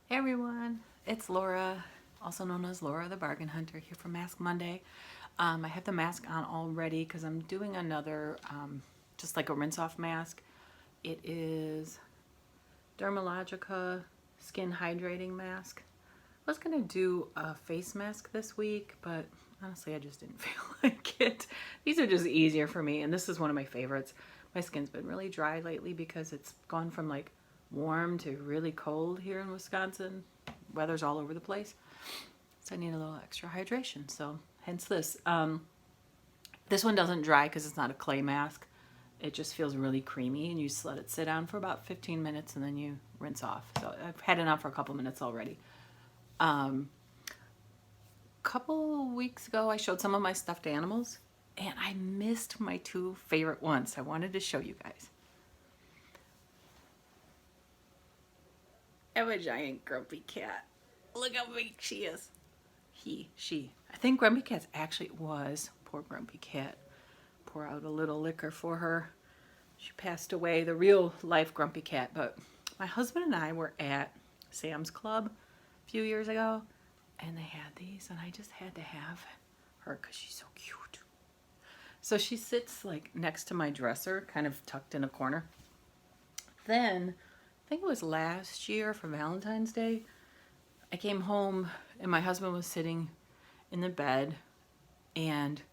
Hey everyone, it's Laura, also known as Laura the Bargain Hunter, here for Mask Monday. I have the mask on already because I'm doing another, just like a rinse-off mask. It is Dermalogica Skin Hydrating Mask. I was going to do a face mask this week, but honestly I just didn't feel like it. These are just easier for me, and this is one of my favorites. My skin's been really dry lately because it's gone from like warm to really cold here in Wisconsin. Weather's all over the place, so I need a little extra hydration, so hence this. This one doesn't dry because it's not a clay mask. It just feels really creamy, and you just let it sit down for about 15 minutes and then you rinse off. So I've had it on for a couple minutes already. Couple weeks ago I showed some of my stuffed animals and I missed my two favorite ones. I wanted to show you guys. I have a giant grumpy cat. Look how big she is. She. I think Grumpy Cat's actually was. Poor Grumpy Cat. Pour out a little liquor for her. She passed away, the real life Grumpy Cat. But my husband and I were at Sam's Club a few years ago, and they had these, and I just had to have her because she's so cute. So she sits like next to my dresser, kind of tucked in a corner. Then, I think it was last year for Valentine's Day, I came home and my husband was sitting in the bed, and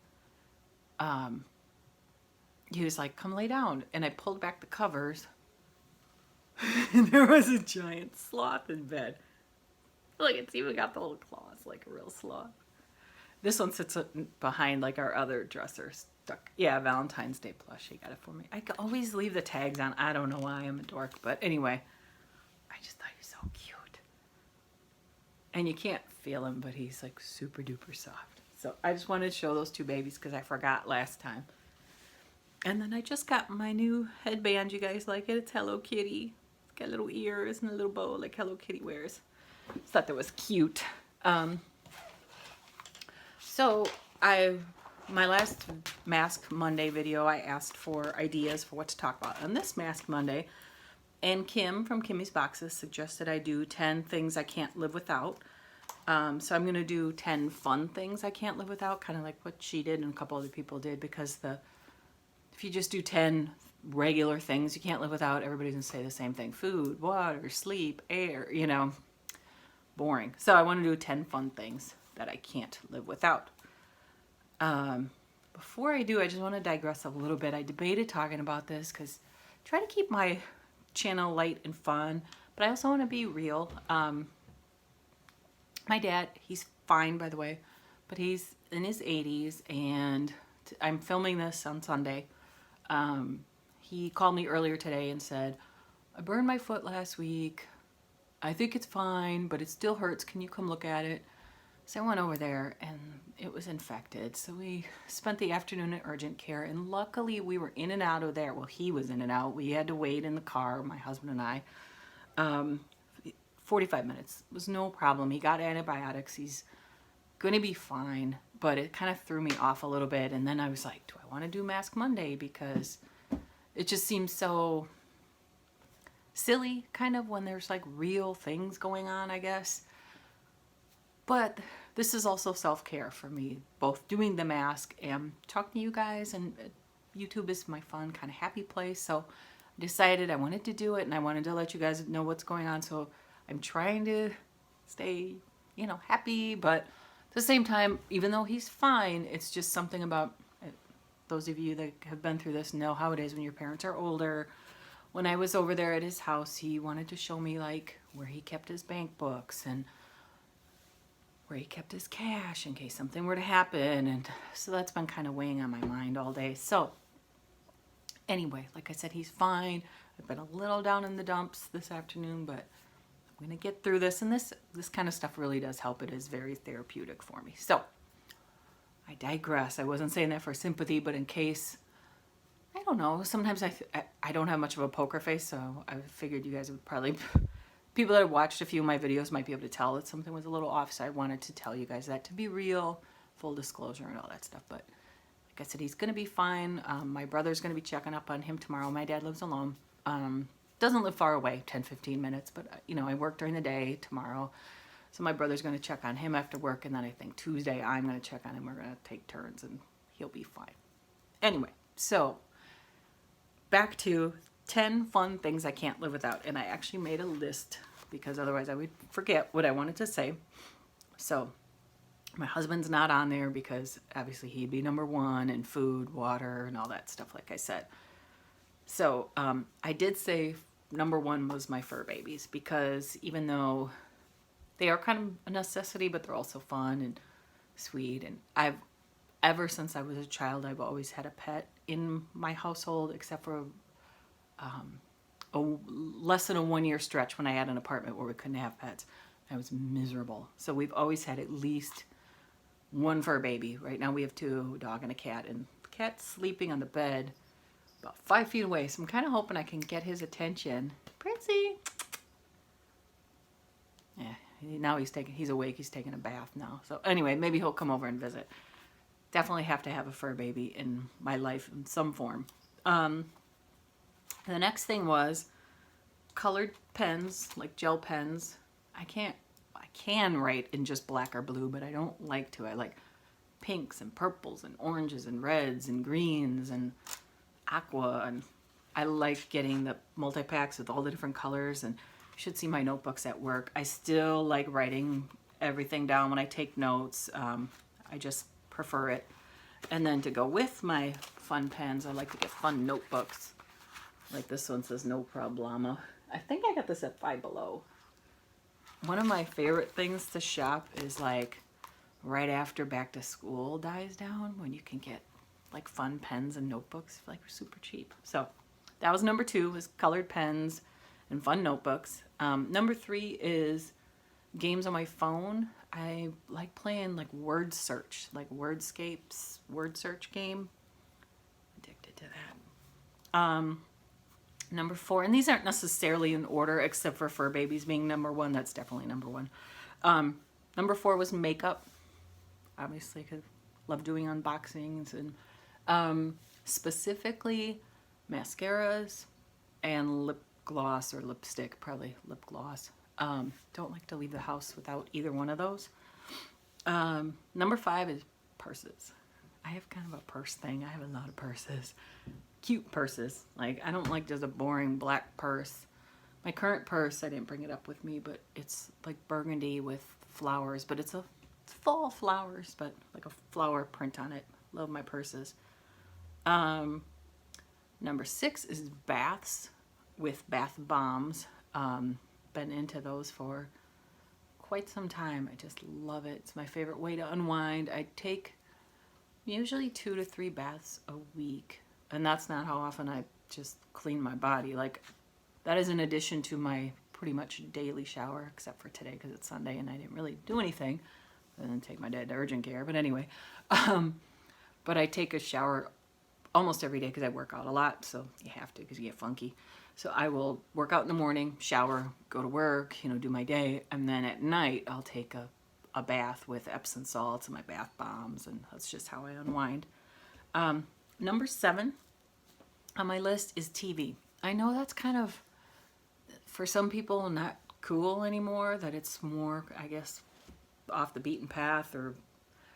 he was like, "Come lay down." And I pulled back the covers and there was a giant sloth in bed. Look, it's even got the little claws like a real sloth. This one sits behind like our other dresser stuck. Yeah, Valentine's Day plush. He got it for me. I could always leave the tags on. I don't know why, I'm a dork. But anyway, I just thought he was so cute. And you can't feel him, but he's like super duper soft. So I just wanted to show those two babies because I forgot last time. And then I just got my new headband. You guys like it? It's Hello Kitty. It's got little ears and a little bow like Hello Kitty wears. Just thought that was cute. So my last Mask Monday video, I asked for ideas for what to talk about on this Mask Monday. And Kim from Kimmy's Boxes suggested I do 10 things I can't live without. So I'm going to do 10 fun things I can't live without, kind of like what she did and a couple other people did, because if you just do 10 regular things you can't live without, everybody's going to say the same thing. Food, water, sleep, air, boring. So I want to do 10 fun things that I can't live without. Before I do, I just want to digress a little bit. I debated talking about this because I try to keep my channel light and fun, but I also want to be real. My dad, he's fine, by the way, but he's in his 80s, and I'm filming this on Sunday. He called me earlier today and said, "I burned my foot last week. I think it's fine, but it still hurts. Can you come look at it?" So I went over there and it was infected. So we spent the afternoon at urgent care, and luckily we were in and out of there. Well, he was in and out. We had to wait in the car, my husband and I. 45 minutes was no problem. He got antibiotics. He's going to be fine, but it kind of threw me off a little bit. And then I was like, do I want to do Mask Monday? Because it just seems so silly, kind of, when there's like real things going on, I guess. But this is also self-care for me, both doing the mask and talking to you guys, and YouTube is my fun, kind of happy place. So I decided I wanted to do it, and I wanted to let you guys know what's going on. So I'm trying to stay, happy, but at the same time, even though he's fine, it's just something about those of you that have been through this know how it is when your parents are older. When I was over there at his house, he wanted to show me like where he kept his bank books and where he kept his cash in case something were to happen. And so that's been kind of weighing on my mind all day. So anyway, like I said, he's fine. I've been a little down in the dumps this afternoon, but I'm going to get through this. And this kind of stuff really does help. It is very therapeutic for me. So I digress. I wasn't saying that for sympathy, but in case, I don't know, sometimes I don't have much of a poker face, so I figured you guys would probably, people that have watched a few of my videos might be able to tell that something was a little off, so I wanted to tell you guys that, to be real, full disclosure and all that stuff. But like I said, he's going to be fine. My brother's going to be checking up on him tomorrow. My dad lives alone. doesn't live far away, 10, 15 minutes, but you know, I work during the day tomorrow. So my brother's going to check on him after work, and then I think Tuesday I'm going to check on him. We're going to take turns, and he'll be fine. Anyway, so back to 10 fun things I can't live without. And I actually made a list because otherwise I would forget what I wanted to say. So my husband's not on there because obviously he'd be number one in food, water, and all that stuff, like I said. So I did say number one was my fur babies, because even though they are kind of a necessity, but they're also fun and sweet. And ever since I was a child, I've always had a pet in my household, except for less than a 1 year stretch when I had an apartment where we couldn't have pets. I was miserable. So we've always had at least one fur baby. Right now we have two, a dog and a cat, and the cat's sleeping on the bed about 5 feet away. So I'm kind of hoping I can get his attention. Princey. Yeah, now he's awake. He's taking a bath now. So anyway, maybe he'll come over and visit. Definitely have to have a fur baby in my life in some form. The next thing was colored pens, like gel pens. I can write in just black or blue, but I don't like to. I like pinks and purples and oranges and reds and greens and aqua, and I like getting the multi-packs with all the different colors. And you should see my notebooks at work. I still like writing everything down when I take notes. I just prefer it. And then to go with my fun pens, I like to get fun notebooks. Like this one says no problema. I think I got this at Five Below. One of my favorite things to shop is like right after back to school dies down, when you can get like fun pens and notebooks like super cheap. So that was number 2, was colored pens and fun notebooks. Number 3 is games on my phone. I like playing like word search, like Wordscape's word search game. Addicted to that. Number 4, and these aren't necessarily in order except for fur babies being number 1. That's definitely number 1. Number 4 was makeup, obviously, because I love doing unboxings, and specifically mascaras and lip gloss or lipstick, probably lip gloss. Don't like to leave the house without either one of those. Number 5 is purses. I have kind of a purse thing. I have a lot of purses. Cute purses. Like, I don't like just a boring black purse. My current purse, I didn't bring it up with me, but it's like burgundy with flowers, but it's fall flowers, but like a flower print on it. Love my purses. Number 6 is baths with bath bombs. Been into those for quite some time. I just love it. It's my favorite way to unwind. I take usually 2 to 3 baths a week. And that's not how often I just clean my body. Like, that is in addition to my pretty much daily shower, except for today because it's Sunday and I didn't really do anything other than take my dad to urgent care. But anyway, but I take a shower almost every day because I work out a lot. So you have to, because you get funky. So I will work out in the morning, shower, go to work, do my day. And then at night, I'll take a bath with Epsom salts and my bath bombs. And that's just how I unwind. Number 7 on my list is TV. I know that's kind of, for some people, not cool anymore, that it's more, I guess, off the beaten path, or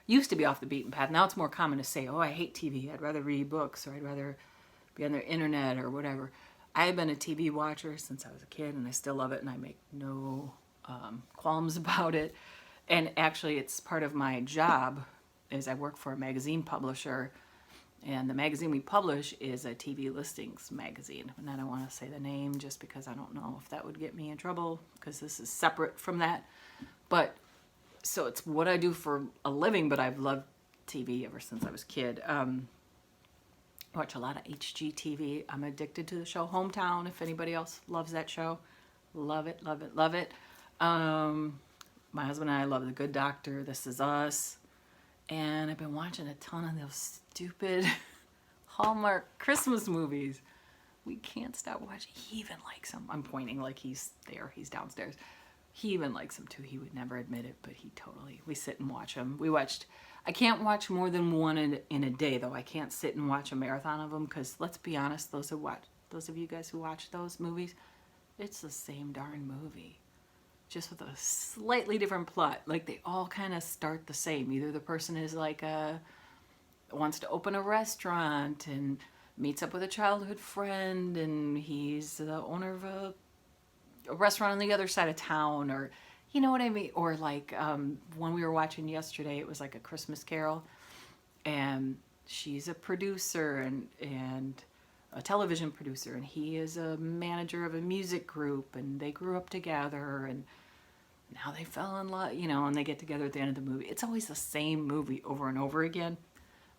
used to be off the beaten path. Now it's more common to say, oh, I hate TV. I'd rather read books, or I'd rather be on the internet or whatever. I've been a TV watcher since I was a kid, and I still love it, and I make no qualms about it. And actually, it's part of my job, is I work for a magazine publisher. And the magazine we publish is a TV listings magazine. And I don't want to say the name just because I don't know if that would get me in trouble, because this is separate from that. But so it's what I do for a living, but I've loved TV ever since I was a kid. I watch a lot of HGTV. I'm addicted to the show Hometown, if anybody else loves that show. Love it, love it, love it. My husband and I love The Good Doctor, This Is Us. And I've been watching a ton of those stupid Hallmark Christmas movies. We can't stop watching. He even likes them. I'm pointing like he's there. He's downstairs. He even likes them too. He would never admit it, but we sit and watch them. I can't watch more than one in a day, though. I can't sit and watch a marathon of them, because let's be honest, those of you guys who watch those movies, It's the same darn movie, just with a slightly different plot. Like they all kind of start the same. Either the person is like wants to open a restaurant and meets up with a childhood friend, and he's the owner of a restaurant on the other side of town, or you know what I mean? Or like when we were watching yesterday, it was like a Christmas Carol, and she's a producer and a television producer, and he is a manager of a music group, and they grew up together, and now they fell in love, you know, and they get together at the end of the movie. It's always the same movie over and over again,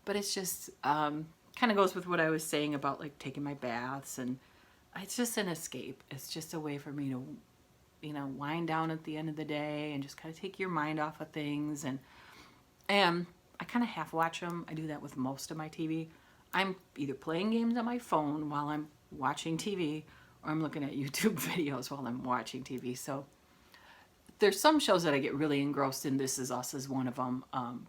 but it's just kind of goes with what I was saying about like taking my baths, and it's just an escape. It's just a way for me to, you know, wind down at the end of the day and just kind of take your mind off of things. And I kind of half watch them. I do that with most of my TV. I'm either playing games on my phone while I'm watching TV, or I'm looking at YouTube videos while I'm watching TV. So there's some shows that I get really engrossed in. This Is Us is one of them.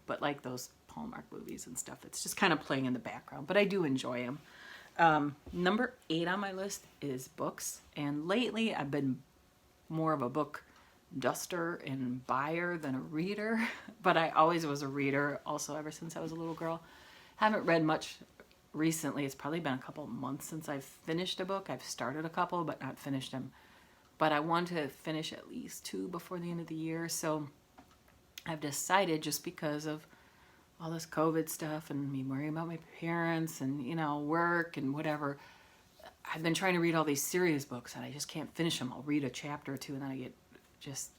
But like those Hallmark movies and stuff, it's just kind of playing in the background. But I do enjoy them. Number 8 on my list is books. And lately I've been more of a book duster and buyer than a reader. But I always was a reader also ever since I was a little girl. Haven't read much recently. It's probably been a couple of months since I've finished a book. I've started a couple but not finished them. But I want to finish at least 2 before the end of the year. So I've decided, just because of all this COVID stuff and me worrying about my parents and, you know, work and whatever, I've been trying to read all these serious books and I just can't finish them. I'll read a chapter or 2 and then I get just,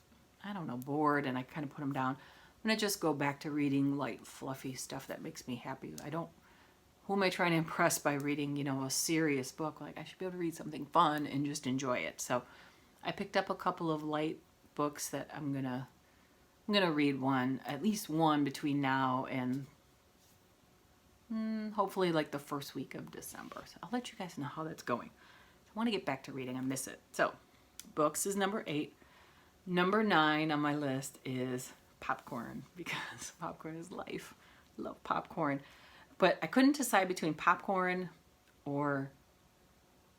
I don't know, bored, and I kind of put them down. I'm going to just go back to reading light, fluffy stuff that makes me happy. Who am I trying to impress by reading, you know, a serious book? Like, I should be able to read something fun and just enjoy it. So I picked up a couple of light books that I'm gonna read at least one between now and hopefully like the first week of December. So I'll let you guys know how that's going. I want to get back to reading. I miss it. So books is number 8. Number 9 on my list is popcorn, because popcorn is life. I love popcorn. But I couldn't decide between popcorn or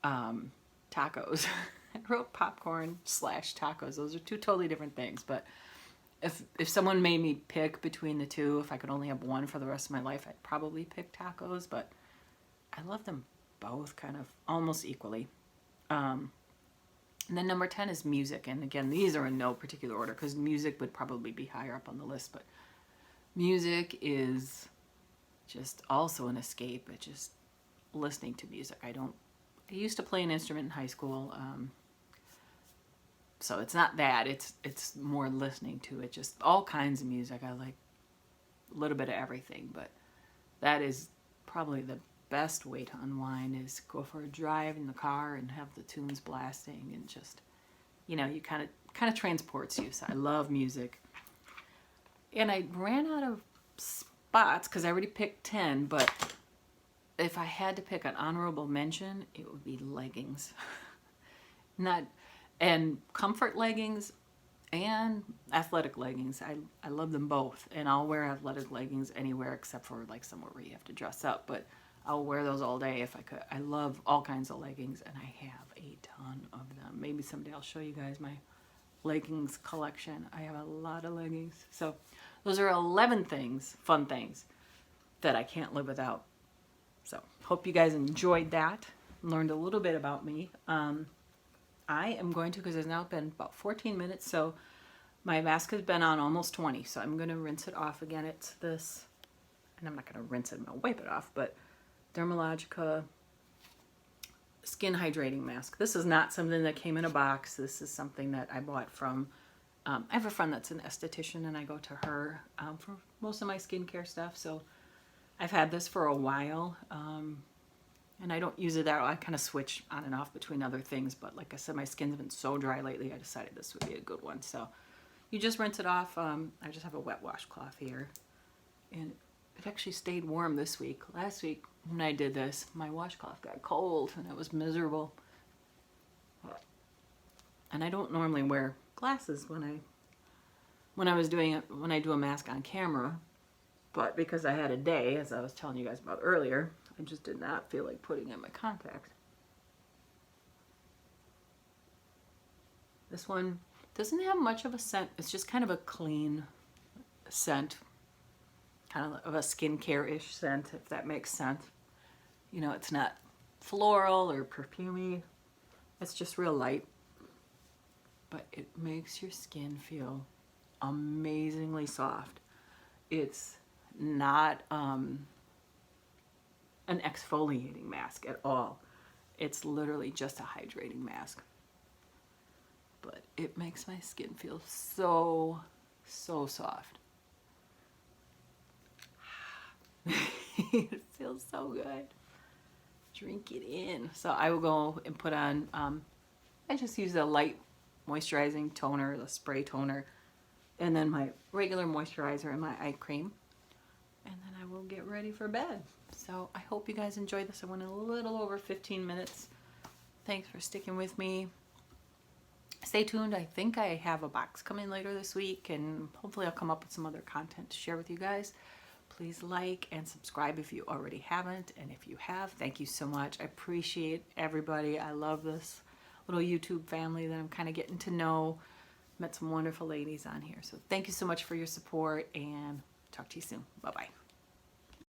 tacos. I wrote popcorn / tacos. Those are 2 totally different things. But if someone made me pick between the 2, if I could only have one for the rest of my life, I'd probably pick tacos. But I love them both kind of almost equally. And then number 10 is music. And again, these are in no particular order because music would probably be higher up on the list. But music is just also an escape. It's just listening to music. I used to play an instrument in high school. So it's not that. It's more listening to it. Just all kinds of music. I like a little bit of everything. But that is probably the best way to unwind, is go for a drive in the car and have the tunes blasting, and just, you know, you kind of transports you. So I love music. And I ran out of spots because I already picked 10, but if I had to pick an honorable mention, it would be leggings. And comfort leggings and athletic leggings. I love them both, and I'll wear athletic leggings anywhere except for like somewhere where you have to dress up, but I'll wear those all day if I could. I love all kinds of leggings, and I have a ton of them. Maybe someday I'll show you guys my leggings collection. I have a lot of leggings. So those are 11 things, fun things, that I can't live without. So hope you guys enjoyed that, learned a little bit about me. I am going to, because it's now been about 14 minutes, so my mask has been on almost 20, so I'm going to rinse it off again. It's this, and I'm not going to rinse it, I'm going to wipe it off, but Dermalogica Skin Hydrating Mask. This is not something that came in a box. This is something that I bought from, I have a friend that's an esthetician, and I go to her for most of my skincare stuff, so I've had this for a while, and I don't use it that well. I kind of switch on and off between other things, but like I said, my skin's been so dry lately, I decided this would be a good one. So you just rinse it off. I just have a wet washcloth here, and it actually stayed warm this week. Last week when I did this, my washcloth got cold and it was miserable. And I don't normally wear glasses when I do a mask on camera, but because I had a day, as I was telling you guys about earlier, I just did not feel like putting in my contacts. This one doesn't have much of a scent. It's just kind of a clean scent, kind of a skincare-ish scent, if that makes sense. You know, it's not floral or perfumey. It's just real light. But it makes your skin feel amazingly soft. It's not an exfoliating mask at all. It's literally just a hydrating mask. But it makes my skin feel so, so soft. It feels so good. Drink it in. So I will go and put on, I just use a light moisturizing toner, the spray toner, and then my regular moisturizer and my eye cream. And then I will get ready for bed. So I hope you guys enjoyed this. I went a little over 15 minutes. Thanks for sticking with me. Stay tuned. I think I have a box coming later this week, and hopefully I'll come up with some other content to share with you guys. Please like and subscribe if you already haven't, and if you have, thank you so much. I appreciate everybody. I love this little YouTube family that I'm kind of getting to know. Met some wonderful ladies on here. So thank you so much for your support, and talk to you soon. Bye-bye.